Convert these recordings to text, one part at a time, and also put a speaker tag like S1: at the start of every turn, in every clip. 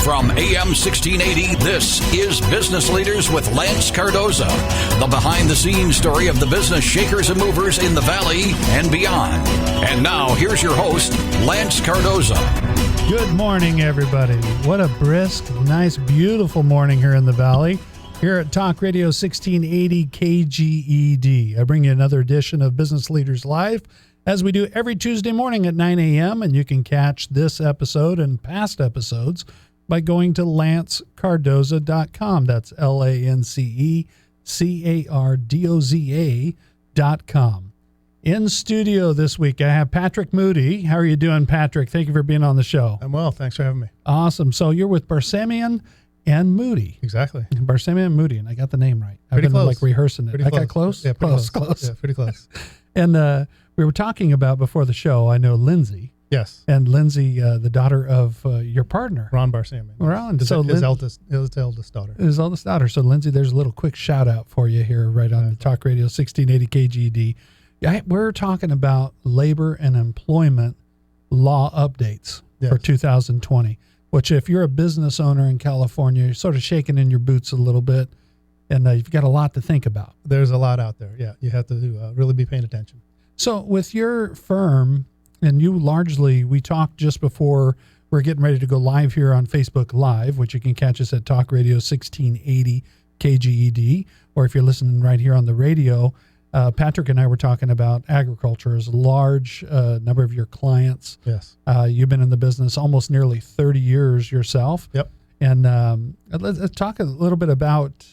S1: From AM 1680, this is Business Leaders with Lance Cardoza, the behind-the-scenes story of the business shakers and movers in the Valley and beyond. And now, here's your host, Lance Cardoza.
S2: Good morning, everybody. What a brisk, nice, beautiful morning here in the Valley. Here at Talk Radio 1680 KGED. I bring you another edition of Business Leaders Live, as we do every Tuesday morning at 9 a.m., and you can catch this episode and past episodes by going to lancecardoza.com. That's LanceCardoza.com. In studio this week, I have Patrick Moody. How are you doing, Patrick? Thank you for being on the show.
S3: I'm well. Thanks for having me.
S2: Awesome. So you're with Barsamian and Moody.
S3: Exactly.
S2: Barsamian and Moody, and I got the name right.
S3: Pretty
S2: I've been
S3: close.
S2: Like rehearsing it.
S3: Pretty
S2: I
S3: close.
S2: got close?
S3: Yeah, pretty close.
S2: Close.
S3: Yeah, pretty close.
S2: And we were talking about before the show, I know Lindsay.
S3: Yes.
S2: And Lindsay, the daughter of your partner.
S3: Ron Barsamian.
S2: Ron.
S3: His eldest daughter.
S2: His eldest daughter. So Lindsay, there's a little quick shout out for you here right on the Talk Radio 1680 KGD. We're talking about labor and employment law updates for 2020, which if you're a business owner in California, you're sort of shaking in your boots a little bit, and you've got a lot to think about.
S3: There's a lot out there. Yeah, you have to really be paying attention. So
S2: with your firm, and you largely, we talked just before we're getting ready to go live here on Facebook Live, which you can catch us at Talk Radio 1680 KGED, or if you're listening right here on the radio, Patrick and I were talking about agriculture as a large number of your clients.
S3: Yes.
S2: You've been in the business almost nearly 30 years yourself.
S3: Yep.
S2: And let's talk a little bit about,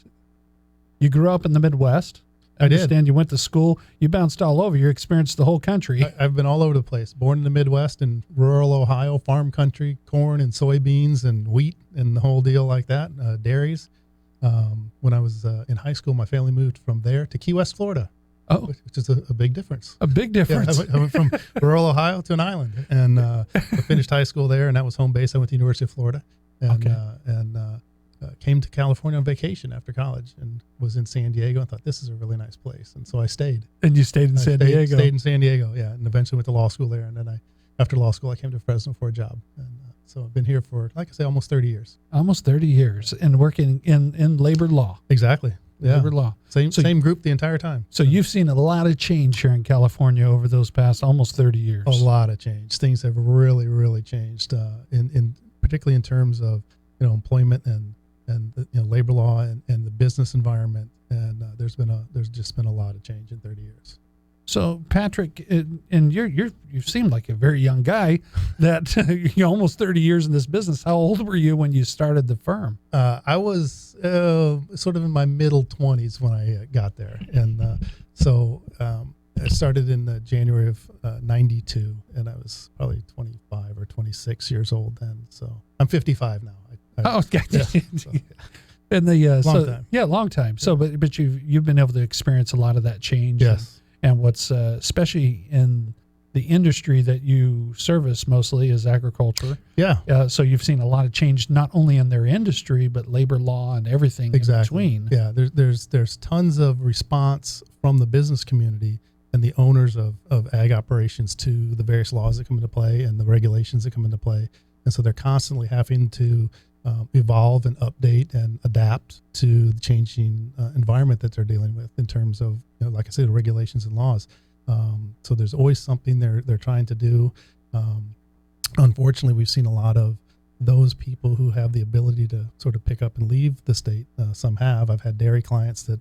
S2: you grew up in the Midwest. I understand you went to school. You bounced all over. You experienced the whole country.
S3: I've been all over the place. Born in the Midwest in rural Ohio, farm country, corn and soybeans and wheat and the whole deal like that, dairies. When I was in high school, my family moved from there to Key West, Florida.
S2: Oh,
S3: which is a big difference.
S2: A big difference.
S3: Yeah, I went from rural Ohio to an island, and I finished high school there, and that was home base. I went to the University of Florida, and came to California on vacation after college, and was in San Diego. And thought, this is a really nice place, and so I stayed.
S2: And you stayed in San Diego.
S3: Stayed in San Diego, yeah, and eventually went to law school there. And then after law school, I came to Fresno for a job, and so I've been here for, like I say, almost 30 years.
S2: Almost 30 years, and working in labor law.
S3: Exactly. Yeah.
S2: Labor law.
S3: Same group the entire time.
S2: So you've seen a lot of change here in California over those past almost 30 years.
S3: A lot of change. Things have really, really changed, in particularly in terms of employment and labor law and the business environment. And there's just been a lot of change in 30 years.
S2: So Patrick, and you seem like a very young guy. That you're almost 30 years in this business. How old were you when you started the firm?
S3: I was sort of in my middle 20s when I got there, and so I started in January of '92, and I was probably 25 or 26 years old then. So I'm 55 now.
S2: Okay.
S3: Yeah, so.
S2: And
S3: long time.
S2: Yeah, long time. So, but you've been able to experience a lot of that change.
S3: Yes.
S2: And what's especially in the industry that you service mostly is agriculture.
S3: Yeah.
S2: So you've seen a lot of change, not only in their industry, but labor law and everything in between.
S3: Yeah. There's tons of response from the business community and the owners of ag operations to the various laws that come into play and the regulations that come into play. And so they're constantly having to evolve and update and adapt to the changing environment that they're dealing with in terms of, like I said, the regulations and laws. So there's always something they're trying to do. Unfortunately, we've seen a lot of those people who have the ability to sort of pick up and leave the state. Some have. I've had dairy clients that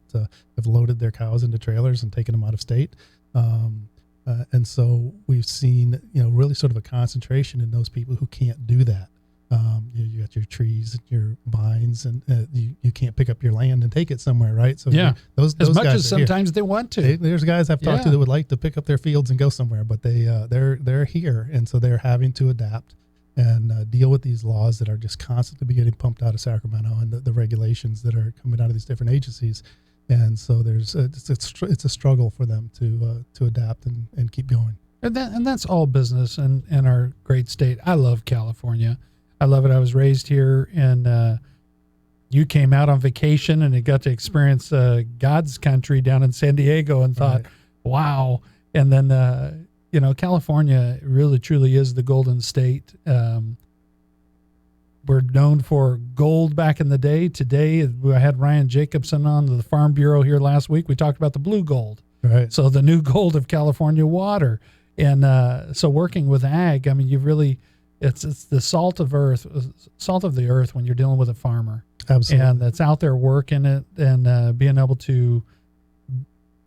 S3: have loaded their cows into trailers and taken them out of state. And so we've seen, really sort of a concentration in those people who can't do that. You got your trees and your vines, and you can't pick up your land and take it somewhere, right? So those
S2: as much
S3: guys
S2: as sometimes they want to.
S3: There's guys I've talked to that would like to pick up their fields and go somewhere, but they're here, and so they're having to adapt and deal with these laws that are just constantly getting pumped out of Sacramento, and the regulations that are coming out of these different agencies. And so it's a struggle for them to adapt and keep going.
S2: And that's all business in our great state. I love California. I love it. I was raised here, and you came out on vacation and you got to experience God's country down in San Diego and thought, wow. And then, California really truly is the Golden State. we're known for gold back in the day. Today, I had Ryan Jacobson on the Farm Bureau here last week. We talked about the blue gold.
S3: Right.
S2: So the new gold of California water. And so working with ag, I mean, you really, it's the salt of the earth when you're dealing with a farmer.
S3: Absolutely.
S2: And that's out there working it and being able to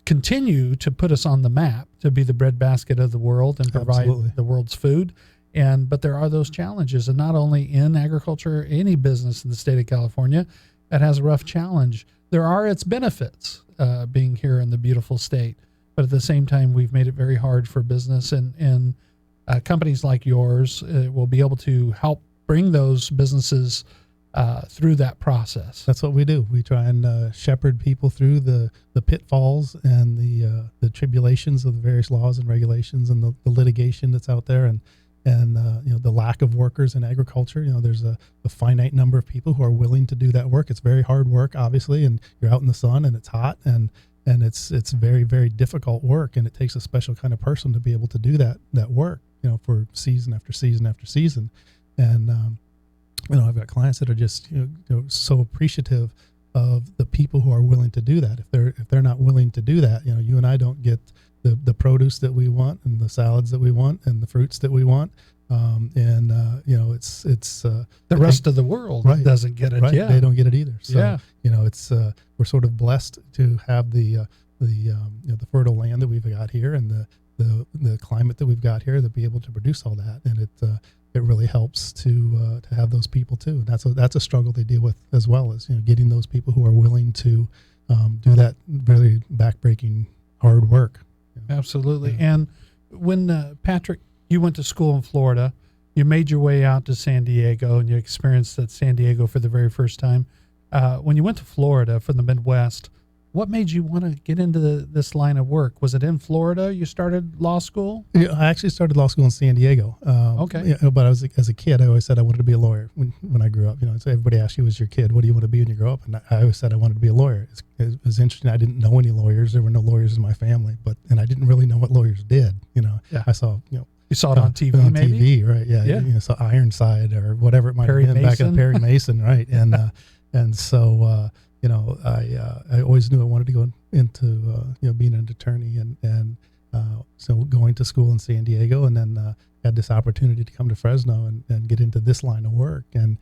S2: continue to put us on the map to be the breadbasket of the world and provide
S3: Absolutely.
S2: the world's food. But there are those challenges, and not only in agriculture, any business in the state of California that has a rough challenge. There are its benefits being here in the beautiful state, but at the same time, we've made it very hard for business, and companies like yours will be able to help bring those businesses through that process.
S3: That's what we do. We try and shepherd people through the pitfalls and the tribulations of the various laws and regulations and the litigation that's out there, and the lack of workers in agriculture. There's a finite number of people who are willing to do that work. It's very hard work, obviously, and you're out in the sun and it's hot and it's very, very difficult work, and it takes a special kind of person to be able to do that work, for season after season after season. And I've got clients that are just so appreciative of the people who are willing to do that. If they're not willing to do that, you and I don't get the produce that we want and the salads that we want and the fruits that we want. It's
S2: the rest of the world
S3: right,
S2: doesn't get it.
S3: Right.
S2: Yeah.
S3: They don't get it either. So,
S2: yeah.
S3: It's we're sort of blessed to have the fertile land that we've got here and the climate that we've got here to be able to produce all that. And it really helps to have those people too. And that's a struggle they deal with, as well as, getting those people who are willing to do that very backbreaking hard work.
S2: Absolutely.
S3: Yeah.
S2: And when, Patrick, you went to school in Florida, you made your way out to San Diego, and you experienced that San Diego for the very first time. When you went to Florida from the Midwest, what made you want to get into this line of work? Was it in Florida you started law school?
S3: Yeah, I actually started law school in San Diego.
S2: Okay.
S3: But as a kid, I always said I wanted to be a lawyer when I grew up. So everybody asks you as your kid, what do you want to be when you grow up? And I always said I wanted to be a lawyer. It was interesting. I didn't know any lawyers. There were no lawyers in my family, and I didn't really know what lawyers did.
S2: Yeah.
S3: I saw,
S2: you saw it on TV,
S3: on
S2: maybe?
S3: TV, right? Yeah.
S2: Yeah.
S3: So Ironside or whatever it might
S2: Perry
S3: have been back in
S2: Mason.
S3: Perry Mason, right? And so I always knew I wanted to go into being an attorney, and so going to school in San Diego, and then had this opportunity to come to Fresno and get into this line of work. And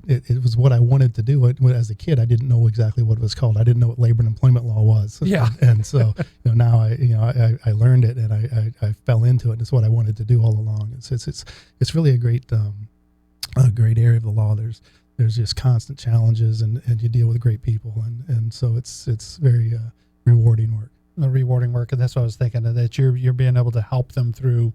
S3: it was what I wanted to do. As a kid, I didn't know exactly what it was called. I didn't know what labor and employment law was.
S2: Yeah.
S3: And so now I learned it, and I fell into it. It's what I wanted to do all along. It's really a great area of the law. There's just constant challenges, and you deal with great people, and so it's very rewarding work.
S2: The rewarding work, and that's what I was thinking, that you're being able to help them through.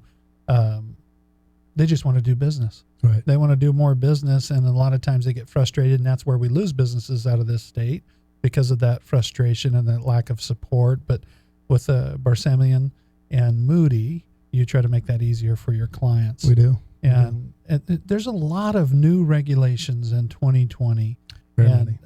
S2: They just want to do business.
S3: Right.
S2: They want to do more business, and a lot of times they get frustrated, and that's where we lose businesses out of this state because of that frustration and that lack of support. But with Barsamian and Moody, you try to make that easier for your clients.
S3: We do.
S2: And there's a lot of new regulations in 2020.
S3: Very
S2: and
S3: many.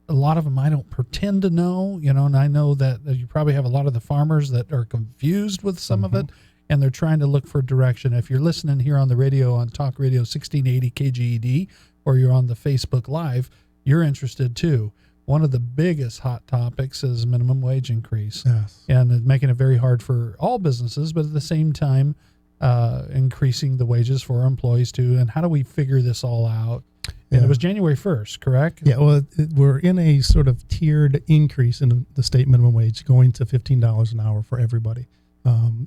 S2: A lot of them I don't pretend to know, and I know that you probably have a lot of the farmers that are confused with some of it, and they're trying to look for direction. If you're listening here on the radio, on Talk Radio 1680 KGED, or you're on the Facebook Live, you're interested too. One of the biggest hot topics is minimum wage increase.
S3: Yes.
S2: And it's making it very hard for all businesses, but at the same time, increasing the wages for our employees too. And how do we figure this all out? And it was January 1st, correct?
S3: Yeah, well, we're in a sort of tiered increase in the state minimum wage, going to $15 an hour for everybody.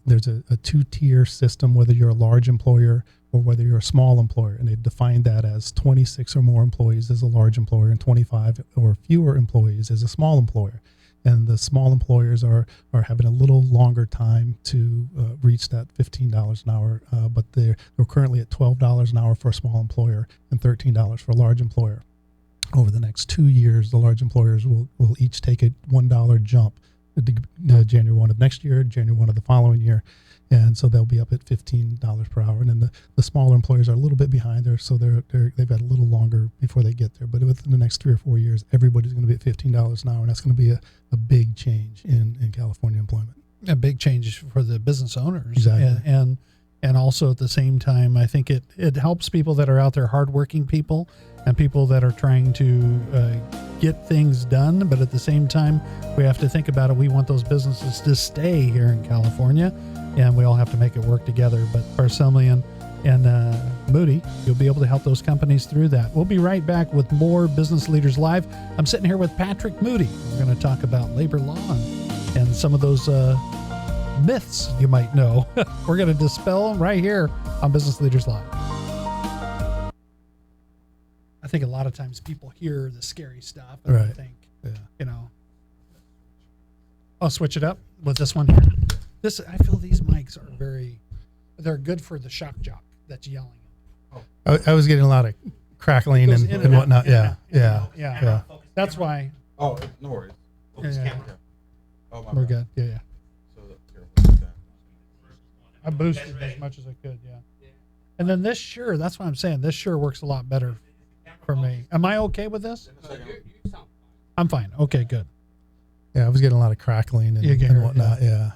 S3: There's a two-tier system, whether you're a large employer or whether you're a small employer, and they've defined that as 26 or more employees as a large employer and 25 or fewer employees as a small employer. And the small employers are having a little longer time to reach that $15 an hour, but they're currently at $12 an hour for a small employer and $13 for a large employer. Over the next 2 years, the large employers will each take a $1 jump, January 1 of next year, January 1 of the following year. And so they'll be up at $15 per hour. And then the smaller employers are a little bit behind there, so they've got a little longer before they get there. But within the next 3 or 4 years, everybody's going to be at $15 an hour, and that's going to be a big change in California employment.
S2: A big change for the business owners.
S3: Exactly.
S2: And And also at the same time, I think it helps people that are out there, hardworking people and people that are trying to get things done. But at the same time, we have to think about it. We want those businesses to stay here in California, and we all have to make it work together. But Barsamian and Moody, you'll be able to help those companies through that. We'll be right back with more Business Leaders Live. I'm sitting here with Patrick Moody. We're going to talk about labor law and some of those myths you might know. We're going to dispel them right here on Business Leaders Live. I think a lot of times people hear the scary stuff and they think, I'll switch it up with this one here. I feel these mics are they're good for the shock jock that's yelling.
S3: I was getting a lot of crackling and whatnot. Yeah.
S2: That's why.
S4: Oh, no worries.
S2: Oh, we're good. Yeah. I boosted as much as I could, And then this that's what I'm saying. This works a lot better for me. Am I okay with this? I'm fine. Okay, good.
S3: Yeah, I was getting a lot of crackling and whatnot. Yeah.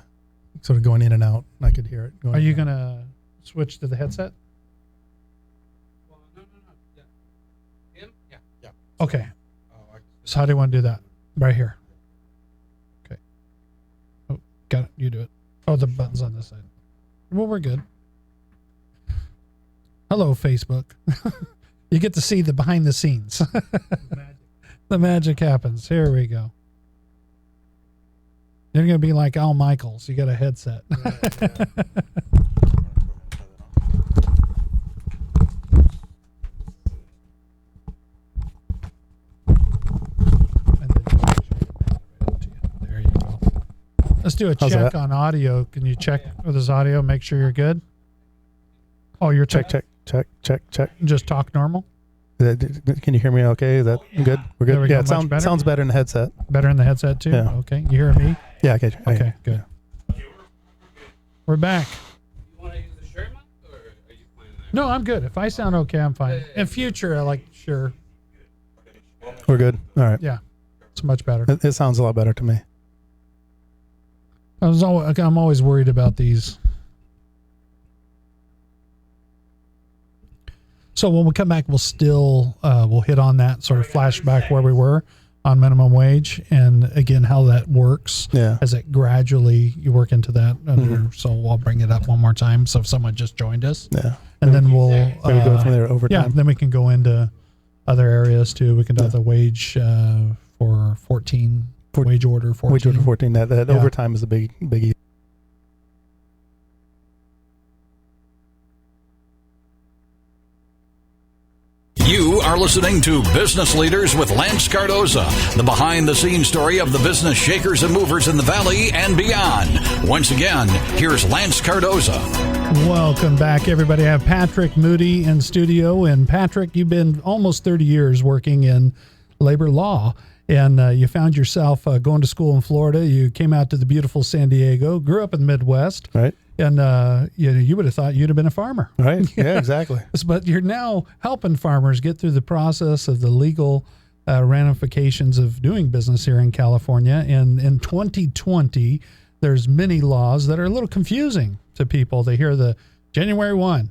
S3: Sort of going in and out. I could hear it.
S2: Are you going to switch to the headset?
S4: Well, no. Yeah. Him? Yeah.
S2: Okay. So how do you want to do that? Right here. Okay. Oh, got it. You do it. Oh, the button's on this side. Well, we're good. Hello, Facebook. You get to see the behind the scenes. The magic happens. Here we go. You're going to be like Al Michaels. You got a headset. There you go. Let's do a check on audio. Can you check with his audio? Make sure you're good. Oh, you're
S3: check.
S2: Just talk normal.
S3: Can you hear me okay? Is that good? We're good. Yeah, it sounds better in the headset.
S2: Better in the headset too?
S3: Yeah.
S2: Okay. You hear me?
S3: Yeah, okay.
S2: Okay, good. We're back.
S4: You want to use the shirt mic, or are you playing that?
S2: No, I'm good. If I sound okay, I'm fine. In future, sure.
S3: We're good. All right.
S2: Yeah. It's much better.
S3: It sounds a lot better to me.
S2: I'm always worried about these. So when we come back, we'll hit on that sort of flashback where we were on minimum wage, and again how that works.
S3: Yeah.
S2: As it gradually you work into that. So I'll bring it up one more time. So if someone just joined us.
S3: Yeah.
S2: And then we'll
S3: go from there over time.
S2: Yeah. Then we can go into other areas too. We can do the wage for 14. Wage order 14.
S3: Wage order 14. That overtime is a big.
S1: You are listening to Business Leaders with Lance Cardoza, the behind-the-scenes story of the business shakers and movers in the Valley and beyond. Once again, here's Lance Cardoza.
S2: Welcome back, everybody. I have Patrick Moody in studio. And Patrick, you've been almost 30 years working in labor law, and you found yourself going to school in Florida. You came out to the beautiful San Diego, grew up in the Midwest.
S3: Right.
S2: And you would have thought you'd have been a farmer.
S3: Right. Yeah, exactly.
S2: But you're now helping farmers get through the process of the legal ramifications of doing business here in California. And in 2020, there's many laws that are a little confusing to people. They hear the January 1,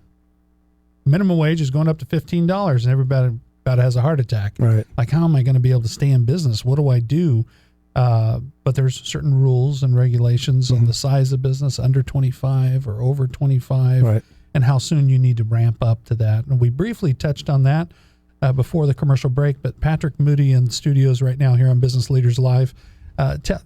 S2: minimum wage is going up to $15, and everybody about has a heart attack.
S3: Right.
S2: Like, how am I going to be able to stay in business? What do I do? But there's certain rules and regulations on the size of business, under 25 or over 25,
S3: right,
S2: and how soon you need to ramp up to that. And we briefly touched on that before the commercial break, but Patrick Moody in studios right now here on Business Leaders Live.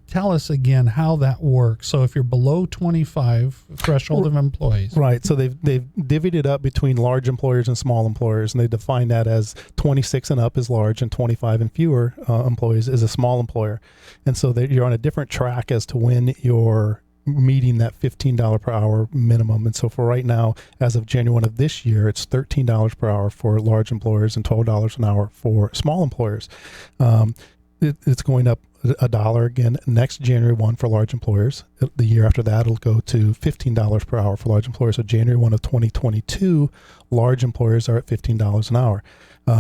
S2: Tell us again how that works. So if you're below 25 threshold of employees.
S3: Right. So they've divvied it up between large employers and small employers, and they define that as 26 and up is large and 25 and fewer employees is a small employer. And so you're on a different track as to when you're meeting that $15 per hour minimum. And so for right now, as of January 1 of this year, it's $13 per hour for large employers and $12 an hour for small employers. It's going up a dollar again next January 1 for large employers. The year after that, it'll go to $15 per hour for large employers. So January 1 of 2022, large employers are at $15 an hour.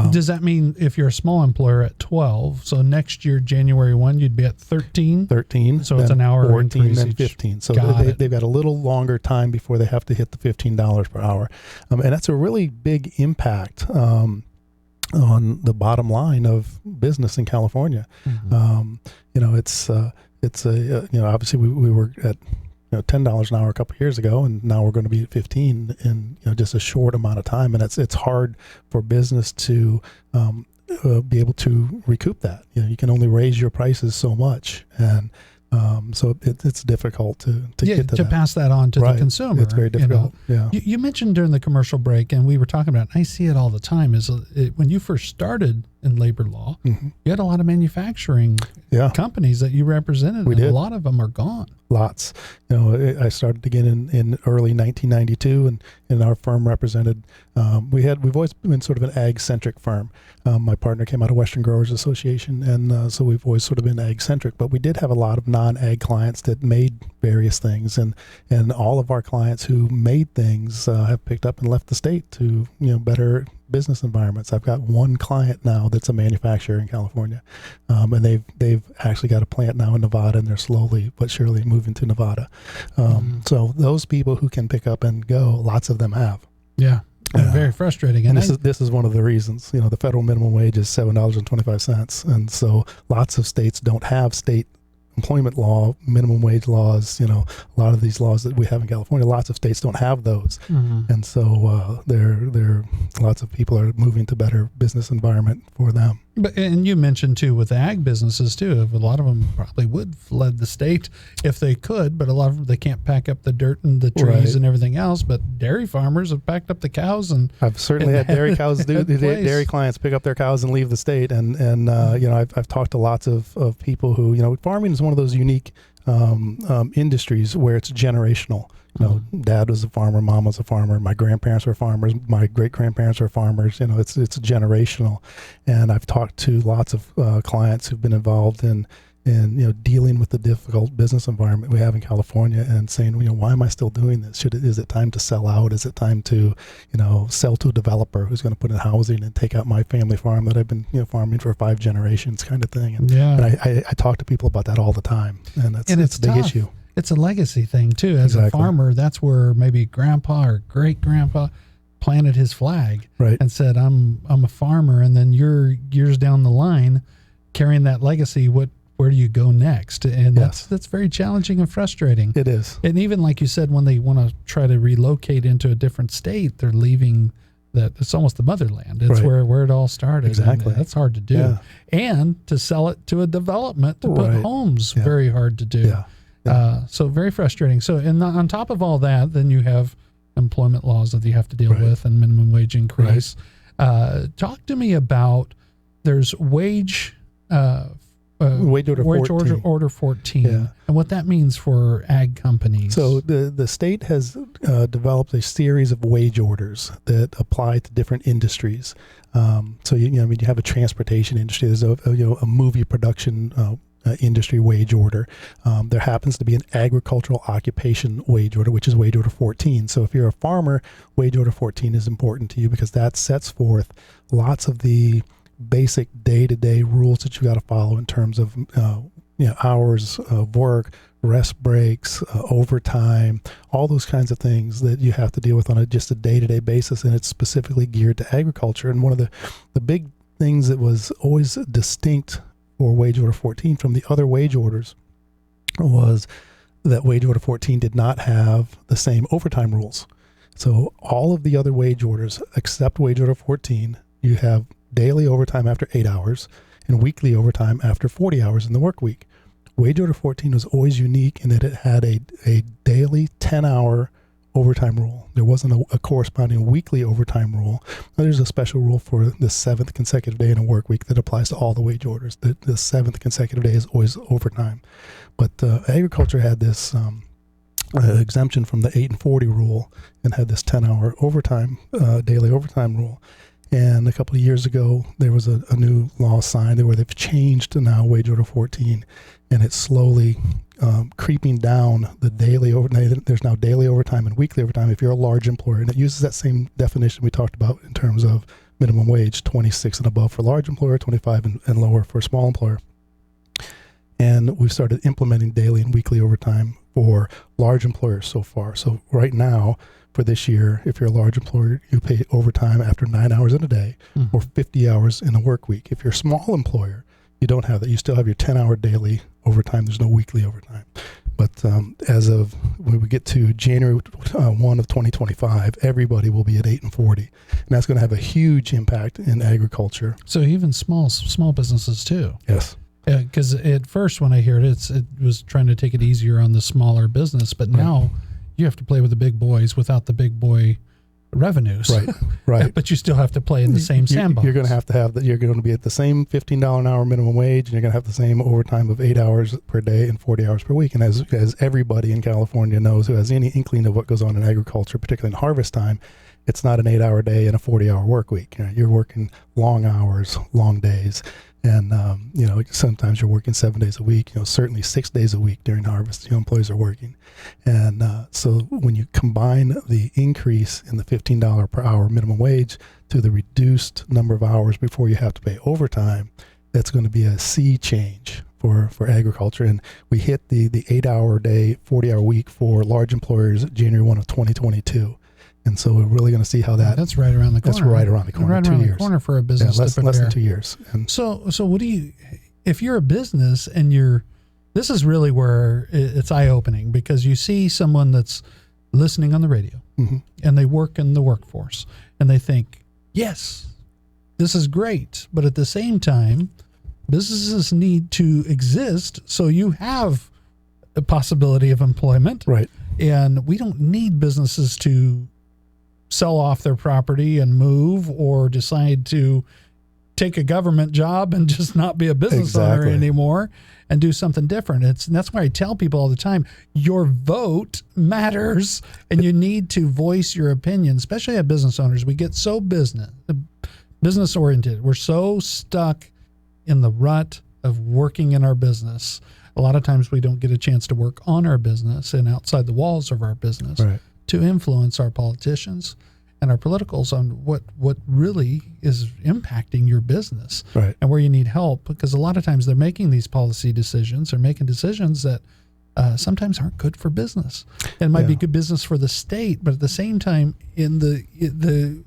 S2: Does that mean if you're a small employer at 12, so next year, January 1, you'd be at 13?
S3: 13.
S2: So it's an hour
S3: 14,
S2: increase
S3: then
S2: each.
S3: 15. So
S2: Got
S3: they've got a little longer time before they have to hit the $15 per hour. And that's a really big impact on the bottom line of business in California. It's obviously we were at $10 an hour a couple of years ago, and now we're going to be at 15 in just a short amount of time, and it's hard for business to be able to recoup that. You can only raise your prices so much, and so it's difficult to get to that.
S2: Pass that on to the consumer.
S3: It's very difficult.
S2: You mentioned during the commercial break, and we were talking about, and I see it all the time, is when you first started in labor law, you had a lot of manufacturing companies that you represented,
S3: We
S2: and
S3: did.
S2: a lot of them are gone.
S3: Lots. I started again in early 1992, and our firm represented. We've always been sort of an ag-centric firm. My partner came out of Western Growers Association, and so we've always sort of been ag-centric. But we did have a lot of non-ag clients that made various things, and all of our clients who made things have picked up and left the state to better business environments. I've got one client now that's a manufacturer in California, and they've actually got a plant now in Nevada, and they're slowly but surely moving to Nevada. So those people who can pick up and go, lots of them have.
S2: Yeah. Very frustrating.
S3: And this is one of the reasons. The federal minimum wage is $7.25, and so lots of states don't have state employment law, minimum wage laws. A lot of these laws that we have in California, lots of states don't have those, and so there lots of people are moving to better business environment for them.
S2: And you mentioned too with ag businesses too, a lot of them probably would fled the state if they could, but a lot of them, they can't pack up the dirt and the trees and everything else. But dairy farmers have packed up the cows, and
S3: I've certainly had dairy cows dairy clients pick up their cows and leave the state. And I've talked to lots of people who farming is one of those unique industries where it's generational. Dad was a farmer, mom was a farmer, my grandparents were farmers, my great grandparents were farmers. It's generational, and I've talked to lots of clients who've been involved in dealing with the difficult business environment we have in California, and saying, why am I still doing this? Is it time to sell out? Is it time to sell to a developer who's going to put in housing and take out my family farm that I've been farming for 5 generations, kind of thing? And I talk to people about that all the time, and it's a big issue.
S2: It's a legacy thing too. As a farmer, that's where maybe grandpa or great grandpa planted his flag and said, I'm a farmer. And then you're years down the line carrying that legacy. Where do you go next? And that's very challenging and frustrating.
S3: It is.
S2: And even like you said, when they want to try to relocate into a different state, they're leaving it's almost the motherland. It's where it all started.
S3: Exactly.
S2: And that's hard to do. Yeah. And to sell it to a development, to put homes, very hard to do. So very frustrating. So, and on top of all that, then you have employment laws that you have to deal with, and minimum wage increase. Talk to me about, there's wage order 14, and what that means for ag companies.
S3: So the state has developed a series of wage orders that apply to different industries. So you have a transportation industry. There's a movie production industry wage order. There happens to be an agricultural occupation wage order, which is wage order 14. So if you're a farmer, wage order 14 is important to you, because that sets forth lots of the basic day-to-day rules that you got to follow in terms of hours of work, rest breaks, overtime, all those kinds of things that you have to deal with on just a day-to-day basis, and it's specifically geared to agriculture. And one of the big things that was always distinct for wage order 14 from the other wage orders was that wage order 14 did not have the same overtime rules. So all of the other wage orders except wage order 14, you have daily overtime after 8 hours and weekly overtime after 40 hours in the work week. Wage order 14 was always unique in that it had a daily 10-hour overtime rule. There wasn't a corresponding weekly overtime rule. Now, there's a special rule for the 7th consecutive day in a work week that applies to all the wage orders. The 7th consecutive day is always overtime. But agriculture had this exemption from the 8 and 40 rule, and had this 10-hour overtime, daily overtime rule. And a couple of years ago, there was a new law signed where they've changed to now Wage Order 14, and it's slowly creeping down the daily overtime. There's now daily overtime and weekly overtime if you're a large employer, and it uses that same definition we talked about in terms of minimum wage, 26 and above for large employer, 25 and lower for a small employer. And we've started implementing daily and weekly overtime for large employers so far. So right now, for this year, if you're a large employer, you pay overtime after 9 hours in a day or 50 hours in a work week. If you're a small employer, you don't have that. You still have your 10-hour daily overtime. There's no weekly overtime. But as of when we get to January 1 of 2025, everybody will be at 8 and 40. And that's going to have a huge impact in agriculture.
S2: So even small businesses too.
S3: Yes.
S2: Because at first when I heard it, it was trying to take it easier on the smaller business, but now you have to play with the big boys without the big boy revenues.
S3: Right.
S2: But you still have to play in the same sandbox.
S3: You're going to have that. You're going to be at the same $15 an hour minimum wage, and you're going to have the same overtime of 8 hours per day and 40 hours per week. And as everybody in California knows who has any inkling of what goes on in agriculture, particularly in harvest time, it's not an 8-hour day and a 40-hour work week. You're working long hours, long days. And, sometimes you're working 7 days a week, certainly 6 days a week during harvest, employees are working. And so when you combine the increase in the $15 per hour minimum wage to the reduced number of hours before you have to pay overtime, that's going to be a sea change for agriculture. And we hit the 8-hour day, 40-hour week for large employers January 1 of 2022. And so we're really going to see how
S2: that's right around the corner.
S3: That's right around the corner.
S2: Right
S3: 2
S2: around
S3: years.
S2: the corner for a business.
S3: Less than 2 years. And
S2: so what do you, if you're a business and this is really where it's eye-opening, because you see someone that's listening on the radio and they work in the workforce and they think, yes, this is great. But at the same time, businesses need to exist so you have a possibility of employment.
S3: Right.
S2: And we don't need businesses to sell off their property and move, or decide to take a government job and just not be a business owner anymore and do something different. And that's why I tell people all the time, your vote matters, and you need to voice your opinion, especially as business owners. We get so business oriented. We're so stuck in the rut of working in our business. A lot of times we don't get a chance to work on our business and outside the walls of our business to influence our politicians and our politicals on what really is impacting your business and where you need help. Because a lot of times they're making these policy decisions, they're making decisions that sometimes aren't good for business. And it might be good business for the state, but at the same time, in the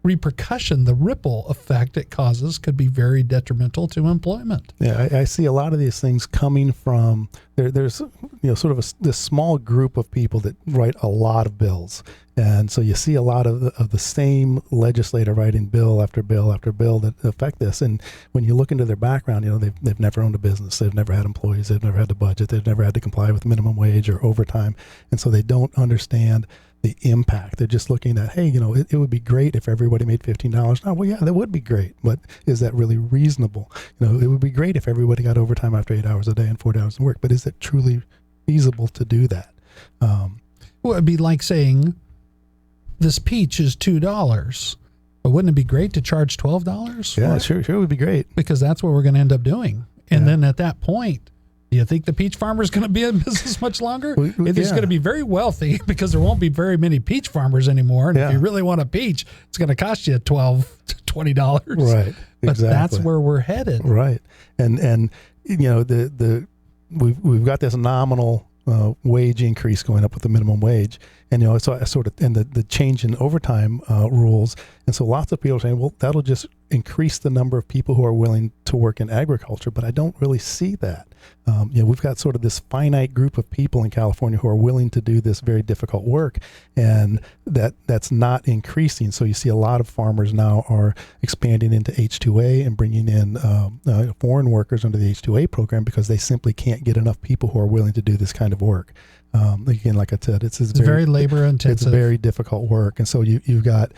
S2: repercussion, the ripple effect it causes could be very detrimental to employment.
S3: Yeah, I see a lot of these things coming from there's sort of this small group of people that write a lot of bills, and so you see a lot of the same legislator writing bill after bill after bill that affect this. And when you look into their background, they've never owned a business, they've never had employees, they've never had to budget, they've never had to comply with minimum wage or overtime, and so they don't understand the impact. They're just looking at, hey, it would be great if everybody made $15. Oh, well, yeah, that would be great, but is that really reasonable? It would be great if everybody got overtime after 8 hours a day and 40 hours of work, but is it truly feasible to do that?
S2: Well, it'd be like saying this peach is $2, but wouldn't it be great to charge $12?
S3: Yeah, sure, it would be great.
S2: Because that's what we're going to end up doing. And then at that point, do you think the peach farmer is going to be in business much longer? He's going to be very wealthy because there won't be very many peach farmers anymore. And if you really want a peach, it's going to cost you $12 to $20.
S3: Right.
S2: But that's where we're headed.
S3: Right. And we've got this nominal wage increase going up with the minimum wage. And, so I and the change in overtime rules. And so lots of people are saying, well, that'll just increase the number of people who are willing to work in agriculture. But I don't really see that. We've got sort of this finite group of people in California who are willing to do this very difficult work, and that's not increasing. So you see a lot of farmers now are expanding into H-2A and bringing in foreign workers under the H-2A program because they simply can't get enough people who are willing to do this kind of work. Again, like I said, it's
S2: very labor intensive.
S3: It's very difficult work, and so you've got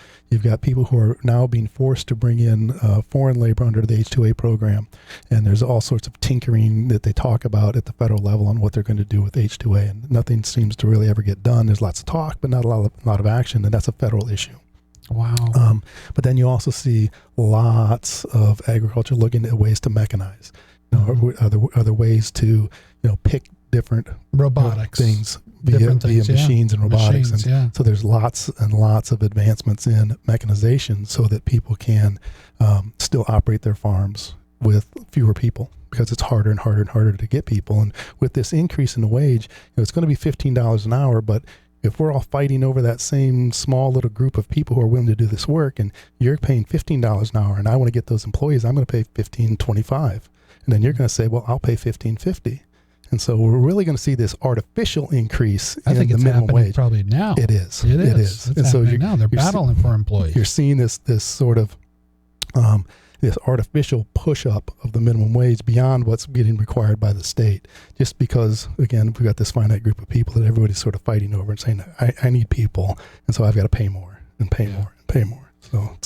S3: people who are now being forced to bring in foreign labor under the H-2A program, and there's all sorts of tinkering that they talk about at the federal level on what they're going to do with H-2A, and nothing seems to really ever get done. There's lots of talk, but not a lot of action, and that's a federal issue.
S2: Wow.
S3: But then you also see lots of agriculture looking at ways to mechanize. Are there ways to pick different
S2: Robotics
S3: things
S2: different
S3: via
S2: things, yeah.
S3: machines and robotics,
S2: Machines,
S3: and
S2: yeah.
S3: so there's lots and lots of advancements in mechanization so that people can still operate their farms with fewer people, because it's harder and harder and harder to get people. And with this increase in the wage, it's going to be $15 an hour, but if we're all fighting over that same small little group of people who are willing to do this work, and you're paying $15 an hour, and I want to get those employees, I'm going to pay $15.25, and then you're going to say, well, I'll pay $15.50. And so we're really going to see this artificial increase in the minimum wage.
S2: Probably now.
S3: It is.
S2: It is. It's
S3: And so
S2: happening now. They're battling for employees.
S3: You're seeing this sort of this artificial push up of the minimum wage beyond what's getting required by the state, just because, again, we've got this finite group of people that everybody's sort of fighting over and saying, I need people, and so I've got to pay more and pay more and pay more.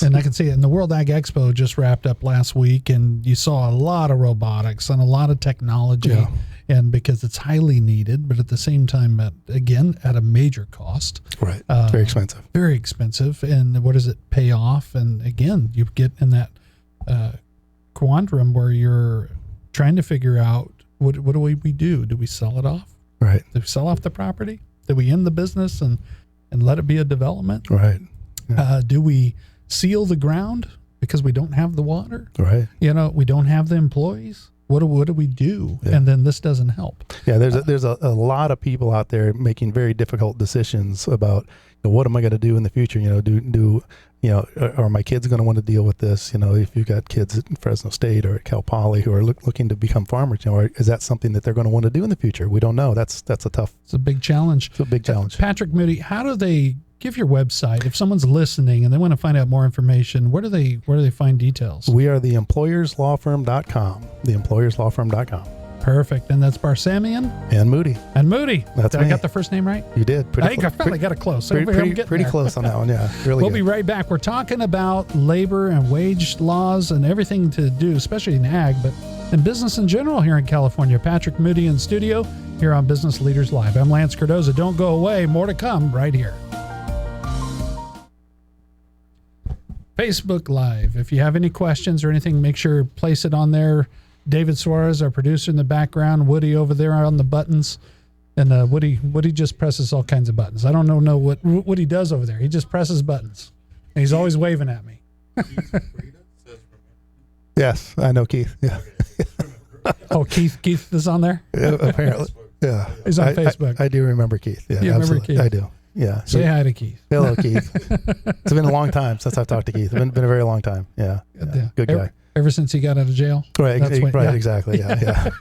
S3: And
S2: I can see it. And the World Ag Expo just wrapped up last week, and you saw a lot of robotics and a lot of technology.
S3: Yeah.
S2: And because it's highly needed, but at the same time, at a major cost.
S3: Right. It's very expensive.
S2: Very expensive. And what does it pay off? And again, you get in that quandrum where you're trying to figure out, what do we do? Do we sell it off?
S3: Right.
S2: Do we sell off the property? Do we end the business and let it be a development?
S3: Right. Yeah.
S2: Do we seal the ground because we don't have the water?
S3: Right.
S2: We don't have the employees. What do we do? Yeah. And then this doesn't help.
S3: Yeah, there's a lot of people out there making very difficult decisions about what am I going to do in the future? Are my kids going to want to deal with this? If you've got kids at Fresno State or at Cal Poly who are looking to become farmers, is that something that they're going to want to do in the future? We don't know. It's a
S2: big challenge.
S3: It's a big challenge.
S2: Patrick Moody, how do they give your website if someone's listening and they want to find out more information? Where do they find details?
S3: We are theemployerslawfirm.com. Theemployerslawfirm.com.
S2: Perfect. And that's Barsamian
S3: and Moody.
S2: That's
S3: me.
S2: I got the first name right?
S3: You did.
S2: I finally got it close.
S3: Pretty close on that one. Yeah, really.
S2: We'll
S3: good.
S2: be right back. We're talking about labor and wage laws and everything to do, especially in ag, but in business in general here in California. Patrick Moody in studio here on Business Leaders Live. I'm Lance Cardoza. Don't go away. More to come right here. Facebook Live. If you have any questions or anything, make sure place it on there. David Suarez, our producer in the background. Woody over there on the buttons. And Woody just presses all kinds of buttons. I don't know what he does over there. He just presses buttons. And he's always waving at me.
S3: Yes, I know Keith. Yeah.
S2: Oh, Keith is on there?
S3: Yeah, apparently. Yeah.
S2: He's on Facebook.
S3: I do remember Keith. Yeah,
S2: you remember Keith?
S3: I do. Yeah.
S2: Say hi to Keith.
S3: Hello, Keith. It's been a long time since I've talked to Keith. It's been a very long time. Yeah. Good guy.
S2: Ever since he got out of jail?
S3: Right, exactly. Yeah.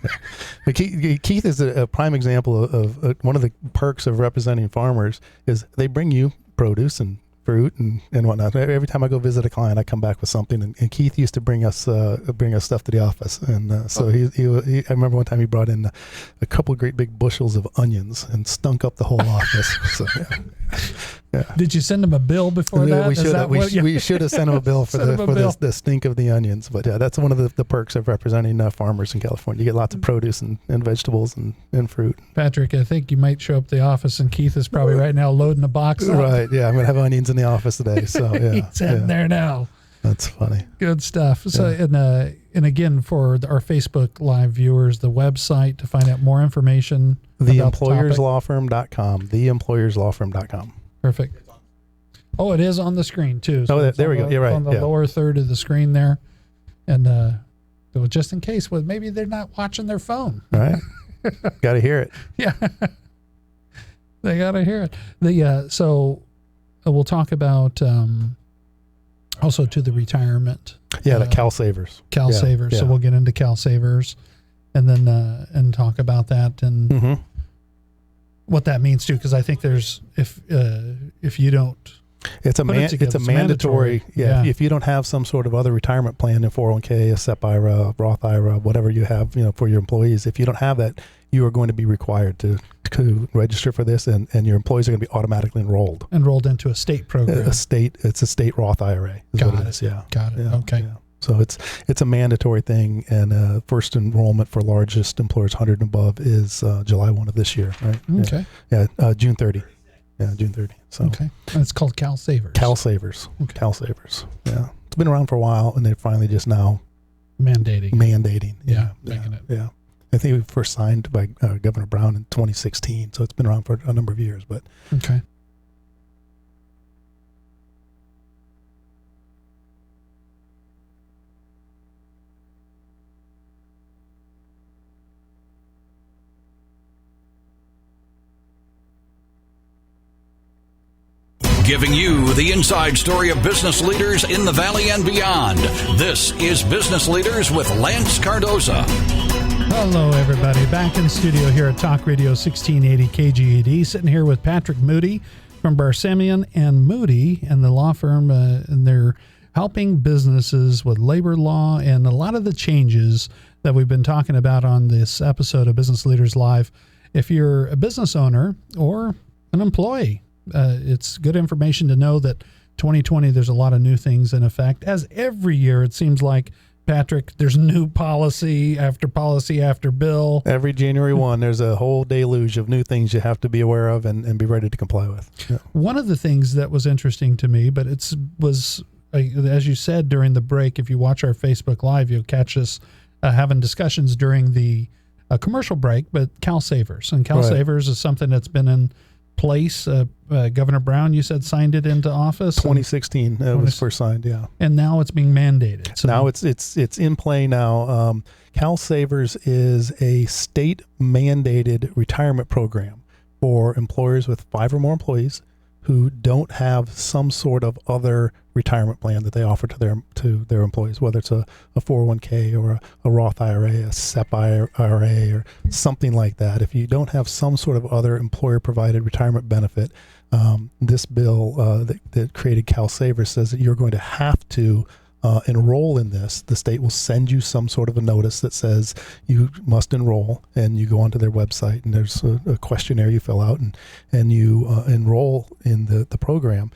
S3: But Keith is a prime example of one of the perks of representing farmers is they bring you produce and fruit and whatnot. Every time I go visit a client, I come back with something. And Keith used to bring us stuff to the office. And so he I remember one time he brought in a couple of great big bushels of onions and stunk up the whole office. So, yeah.
S2: Did you send him a bill before that?
S3: We should have sent him a bill for the stink of the onions. But yeah, that's one of the perks of representing farmers in California. You get lots of produce and vegetables and fruit.
S2: Patrick, I think you might show up at the office and Keith is probably right now loading a box up.
S3: Right, yeah. I'm going to have onions in the office today. So yeah.
S2: He's heading there now.
S3: That's funny.
S2: Good stuff. So, and again, for our Facebook Live viewers, the website to find out more information.
S3: Theemployerslawfirm.com. Theemployerslawfirm.com.
S2: Perfect. Oh, it is on the screen too.
S3: So there we go. You're right.
S2: On the lower third of the screen there. And well, just in case, maybe they're not watching their phone.
S3: All right. Got to hear it.
S2: Yeah. They got to hear it. So we'll talk about also to the retirement.
S3: Yeah, the Cal Savers.
S2: Cal Savers. Yeah. So we'll get into Cal Savers and then and talk about that and what that means too, because I think there's if you don't,
S3: it's a mandatory. Yeah, if you don't have some sort of other retirement plan in 401k, a SEP IRA, Roth IRA, whatever you have, for your employees, if you don't have that, you are going to be required to register for this, and your employees are going to be automatically enrolled
S2: into a state program.
S3: It's a state Roth IRA.
S2: Got it. Yeah. Got it.
S3: Yeah.
S2: Okay.
S3: Yeah. So it's a mandatory thing, and first enrollment for largest employers 100 and above is July 1 of this year, right?
S2: Okay.
S3: Yeah, June 30. Yeah, June 30th. So
S2: Okay. And it's called Cal Savers.
S3: Cal Savers.
S2: Okay.
S3: Cal Savers. Yeah. It's been around for a while, and they're finally just now
S2: Mandating.
S3: Yeah.
S2: Making it.
S3: Yeah. I think we first signed by Governor Brown in 2016, so it's been around for a number of years. But
S2: Okay.
S1: Giving you the inside story of business leaders in the Valley and beyond. This is Business Leaders with Lance Cardoza.
S2: Hello, everybody. Back in studio here at Talk Radio 1680 KGED. Sitting here with Patrick Moody from Barsamian and Moody and the law firm, and they're helping businesses with labor law and a lot of the changes that we've been talking about on this episode of Business Leaders Live. If you're a business owner or an employee, it's good information to know that 2020, there's a lot of new things in effect. As every year, it seems like, Patrick, there's new policy after bill.
S3: every January 1, there's a whole deluge of new things you have to be aware of and be ready to comply with. Yeah.
S2: One of the things that was interesting to me, but was as you said during the break, if you watch our Facebook Live, you'll catch us having discussions during the commercial break, but Cal Savers. And Cal Savers is something that's been in place. Governor Brown, you said, signed it into office.
S3: 2016, it was first signed, yeah.
S2: And now it's being mandated. So
S3: now it's in play now. Cal Savers is a state mandated retirement program for employers with 5 or more employees who don't have some sort of other retirement plan that they offer to their employees, whether it's a 401k or a Roth IRA, a SEP IRA, or something like that. If you don't have some sort of other employer-provided retirement benefit, this bill that created Cal Savers says that you're going to have to enroll in this. The state will send you some sort of a notice that says you must enroll, and you go onto their website, and there's a questionnaire you fill out, and you enroll in the program.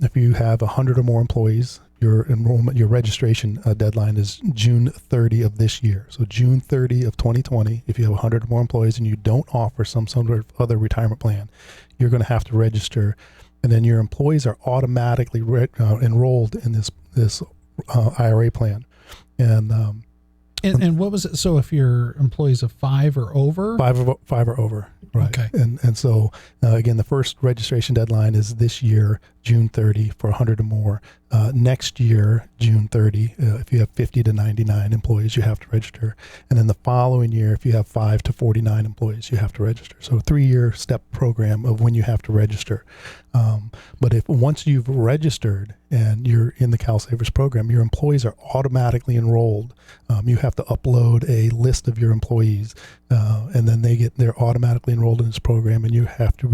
S3: If you have 100 or more employees, your registration deadline is June 30 of this year. So June 30 of 2020, if you have 100 or more employees and you don't offer some sort of other retirement plan, you're going to have to register, and then your employees are automatically enrolled in this IRA plan.
S2: And what was it? So if your employees of 5 or over?
S3: 5 or over. Right.
S2: Okay.
S3: And so, again, the first registration deadline is this year, June 30, for 100 or more. Next year, June 30, if you have 50 to 99 employees, you have to register. And then the following year, if you have 5 to 49 employees, you have to register. So a 3-year step program of when you have to register. But if once you've registered and you're in the Cal Savers program, your employees are automatically enrolled. You have to upload a list of your employees, and then they're automatically enrolled in this program, and you have to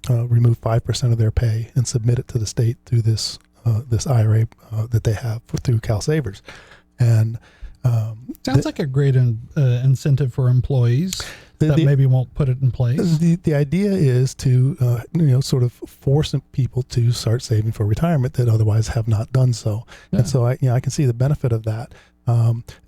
S3: remove 5% of their pay and submit it to the state through this IRA that they have through Cal Savers. And
S2: sounds like a great incentive for employees that maybe won't put it in place.
S3: The idea is to sort of force people to start saving for retirement that otherwise have not done so. Yeah. And so I can see the benefit of that.